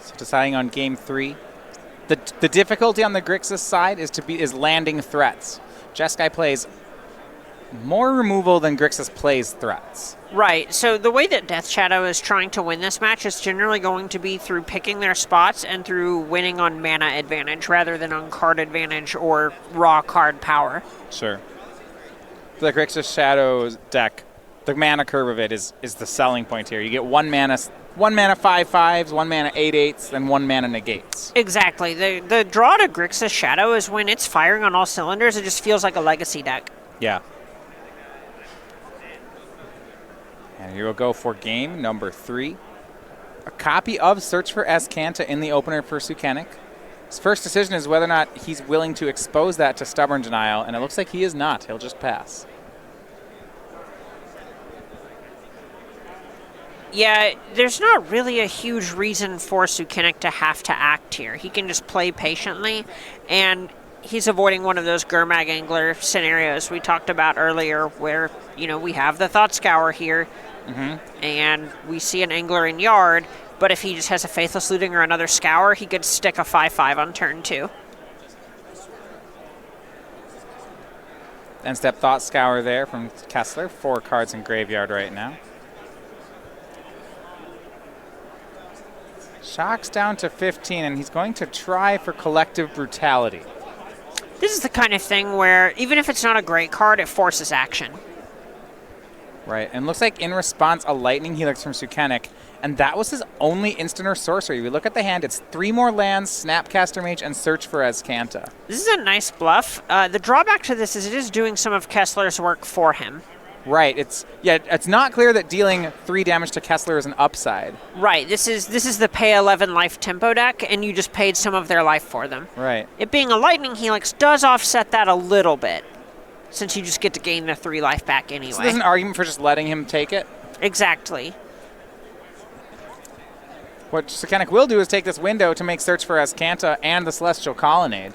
So deciding on game 3. The difficulty on the Grixis side is landing threats. Jeskai plays more removal than Grixis plays threats. Right, so the way that Death Shadow is trying to win this match is generally going to be through picking their spots and through winning on mana advantage rather than on card advantage or raw card power. Sure. The Grixis Shadow deck, the mana curve of it is the selling point here. You get 1 mana 5/5s, 1 mana 8/8s, and 1 mana negates. Exactly. The draw to Grixis Shadow is when it's firing on all cylinders, it just feels like a legacy deck. Yeah. And here we'll go for game number 3. A copy of Search for Azcanta in the opener for Sukenik. His first decision is whether or not he's willing to expose that to Stubborn Denial, and it looks like he is not. He'll just pass. Yeah, there's not really a huge reason for Sukenik to have to act here. He can just play patiently, and he's avoiding one of those Gurmag Angler scenarios we talked about earlier where, we have the Thought Scour here, and we see an Angler in Yard, but if he just has a Faithless Looting or another Scour, he could stick a 5/5 on turn 2. End step Thought Scour there from Kessler. 4 cards in graveyard right now. Shock's down to 15, and he's going to try for Collective Brutality. This is the kind of thing where, even if it's not a great card, it forces action. Right, and looks like in response, a Lightning Helix from Sukenik, and that was his only instant or sorcery. We look at the hand, it's 3 more lands, Snapcaster Mage, and Search for Azcanta. This is a nice bluff. The drawback to this is it is doing some of Kessler's work for him. Right, it's not clear that dealing 3 damage to Kessler is an upside. Right, this is the pay 11 life tempo deck, and you just paid some of their life for them. Right. It being a Lightning Helix does offset that a little bit, since you just get to gain the 3 life back anyway. So there's an argument for just letting him take it? Exactly. What Sukenik will do is take this window to make Search for Azcanta and the Celestial Colonnade.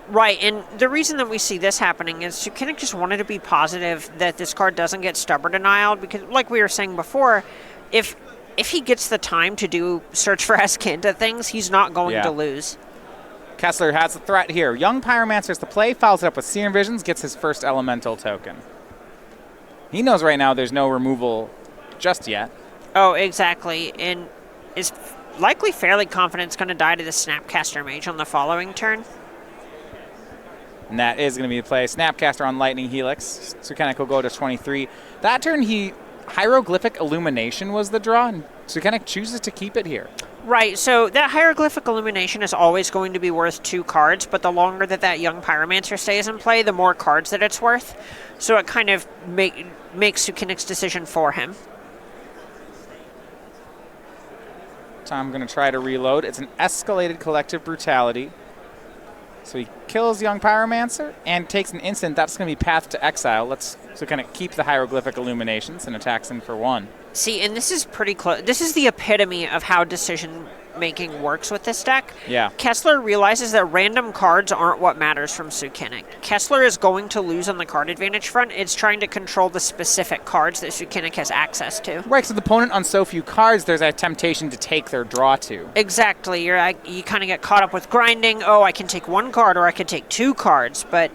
Right, and the reason that we see this happening is Sukenik just wanted to be positive that this card doesn't get Stubborn Denial, because like we were saying before, if he gets the time to do Search for Azcanta things, he's not going to lose. Kessler has a threat here. Young Pyromancer's the play, follows it up with Serum Visions, gets his first Elemental token. He knows right now there's no removal just yet. Oh, exactly, and is likely fairly confident it's going to die to the Snapcaster Mage on the following turn. And that is going to be the play. Snapcaster on Lightning Helix. Sukenik will go to 23. That turn, Hieroglyphic Illumination was the draw, and Sukenik chooses to keep it here. Right, so that Hieroglyphic Illumination is always going to be worth 2 cards, but the longer that Young Pyromancer stays in play, the more cards that it's worth. So it kind of makes Sukenik's decision for him. So I'm going to try to reload. It's an escalated Collective Brutality. So he kills Young Pyromancer and takes an instant. That's going to be Path to Exile. Let's kind of keep the Hieroglyphic Illuminations and attacks in for 1. See, and this is pretty close. This is the epitome of how decision-making works with this deck. Yeah. Kessler realizes that random cards aren't what matters from Sukenik. Kessler is going to lose on the card advantage front. It's trying to control the specific cards that Sukenik has access to. Right, so the opponent on so few cards, there's a temptation to take their draw to. Exactly. You kind of get caught up with grinding. Oh, I can take 1 card or I can take 2 cards, but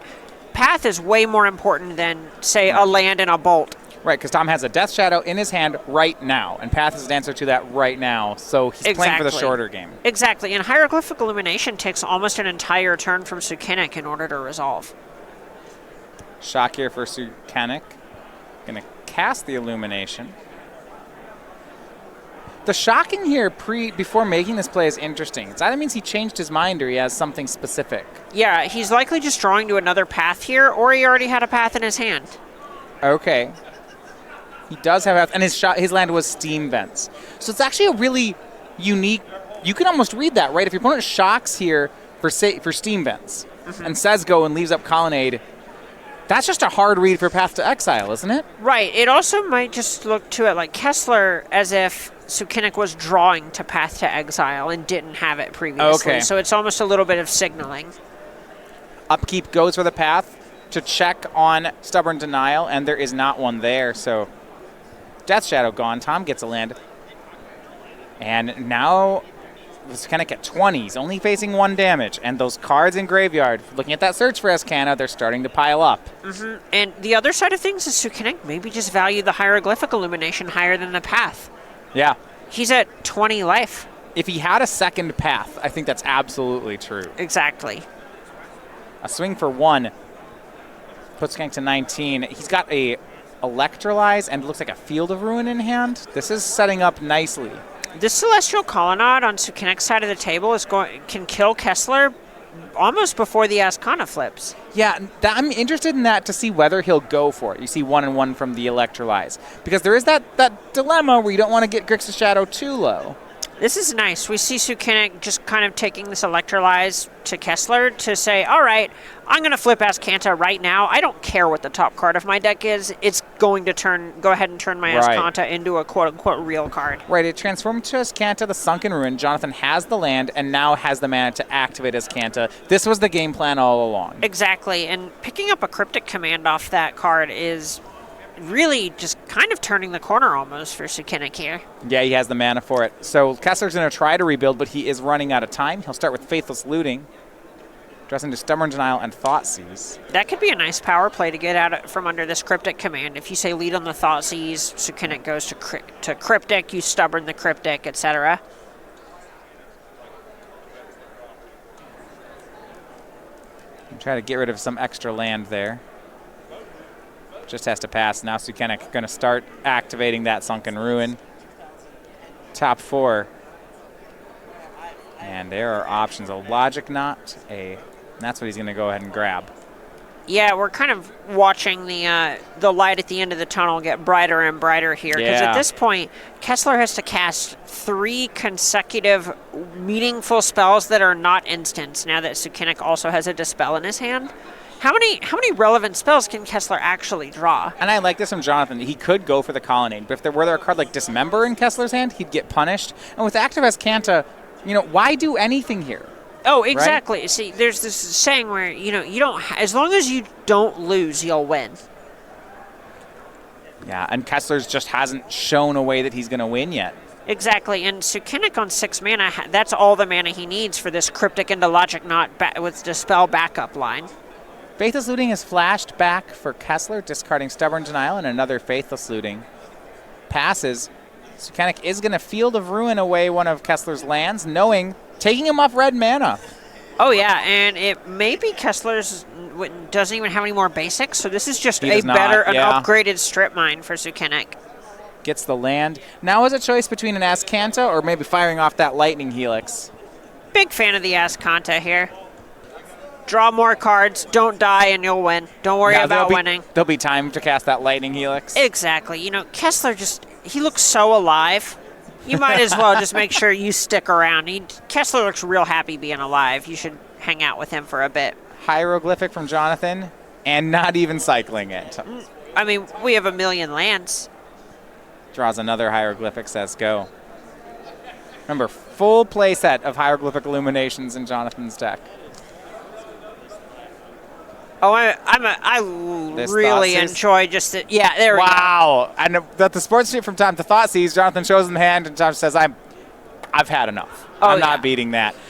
Path is way more important than, say, a land and a bolt. Right, because Tom has a Death Shadow in his hand right now, and Path is an answer to that right now, so he's playing for the shorter game. Exactly, and Hieroglyphic Illumination takes almost an entire turn from Sukenik in order to resolve. Shock here for Sukenik. Going to cast the Illumination. The shocking here before making this play is interesting. It either means he changed his mind or he has something specific. Yeah, he's likely just drawing to another path here, or he already had a path in his hand. Okay. He does have, and his land was Steam Vents. So it's actually a really unique, you can almost read that, right? If your opponent shocks here for Steam Vents and says go and leaves up Colonnade, that's just a hard read for Path to Exile, isn't it? Right. It also might just look to it like Kessler as if Sukenik was drawing to Path to Exile and didn't have it previously. Okay. So it's almost a little bit of signaling. Upkeep goes for the Path to check on Stubborn Denial, and there is not one there, so Death Shadow gone. Tom gets a land. And now Sukenik at 20. He's only facing 1 damage. And those cards in graveyard, looking at that search for Escana, they're starting to pile up. And the other side of things is Sukenik maybe just value the hieroglyphic illumination higher than the path. Yeah. He's at 20 life. If he had a second path, I think that's absolutely true. Exactly. A swing for 1 puts Sukenik to 19. He's got a Electrolyze and looks like a Field of Ruin in hand. This is setting up nicely. This Celestial Colonnade on Sukenik's side of the table can kill Kessler almost before the Ascana flips. Yeah, I'm interested in that to see whether he'll go for it. You see 1 and 1 from the Electrolyze. Because there is that dilemma where you don't want to get Grixis Shadow too low. This is nice. We see Sukenik just kind of taking this Electrolyze to Kessler to say, all right, I'm going to flip Ascanta right now. I don't care what the top card of my deck is. It's going to go ahead and turn my Ascanta into a quote-unquote real card. Right, it transformed to Ascanta, the Sunken Ruin. Jonathan has the land and now has the mana to activate Ascanta. This was the game plan all along. Exactly, and picking up a Cryptic Command off that card is really just kind of turning the corner almost for Sukenik here. Yeah, he has the mana for it. So Kessler's going to try to rebuild, but he is running out of time. He'll start with Faithless Looting, dress into Stubborn Denial and Thoughtseize. That could be a nice power play to get out from under this Cryptic Command. If you say lead on the Thoughtseize, Sukenik goes to Cryptic, you Stubborn the Cryptic, etc. Try to get rid of some extra land there. Just has to pass. Now Sukenik going to start activating that Sunken Ruin. Top 4. And there are options. A Logic Knot, and that's what he's going to go ahead and grab. Yeah, we're kind of watching the light at the end of the tunnel get brighter and brighter here. Because at this point, Kessler has to cast 3 consecutive meaningful spells that are not instants, now that Sukenik also has a Dispel in his hand. How many relevant spells can Kessler actually draw? And I like this from Jonathan. He could go for the Colonnade, but if there were a card like Dismember in Kessler's hand, he'd get punished. And with active Ascanta, why do anything here? Oh, exactly. Right? See, there's this saying where, you don't, as long as you don't lose, you'll win. Yeah, and Kessler's just hasn't shown a way that he's going to win yet. Exactly, and Sukenik on 6 mana, that's all the mana he needs for this Cryptic into Logic Knot with Dispel backup line. Faithless Looting is flashed back for Kessler, discarding Stubborn Denial, and another Faithless Looting passes. Sukenik is going to Field of Ruin away one of Kessler's lands, taking him off red mana. Oh yeah, and it maybe Kessler's doesn't even have any more basics, so this is just an upgraded Strip Mine for Sukenik. Gets the land. Now is a choice between an Ascanta or maybe firing off that Lightning Helix. Big fan of the Ascanta here. Draw more cards, don't die, and you'll win. Don't worry about winning. There'll be time to cast that Lightning Helix. Exactly. Kessler he looks so alive. You might as well just make sure you stick around. Kessler looks real happy being alive. You should hang out with him for a bit. Hieroglyphic from Jonathan, and not even cycling it. I mean, we have 1 million lands. Draws another Hieroglyphic, says go. Remember, full play set of Hieroglyphic Illuminations in Jonathan's deck. Oh, I really enjoy just it. Yeah, there we go. Wow. And that the sports sheet from time to Thoughtseize, Jonathan shows in the hand and Tom says, I've had enough. I'm not beating that.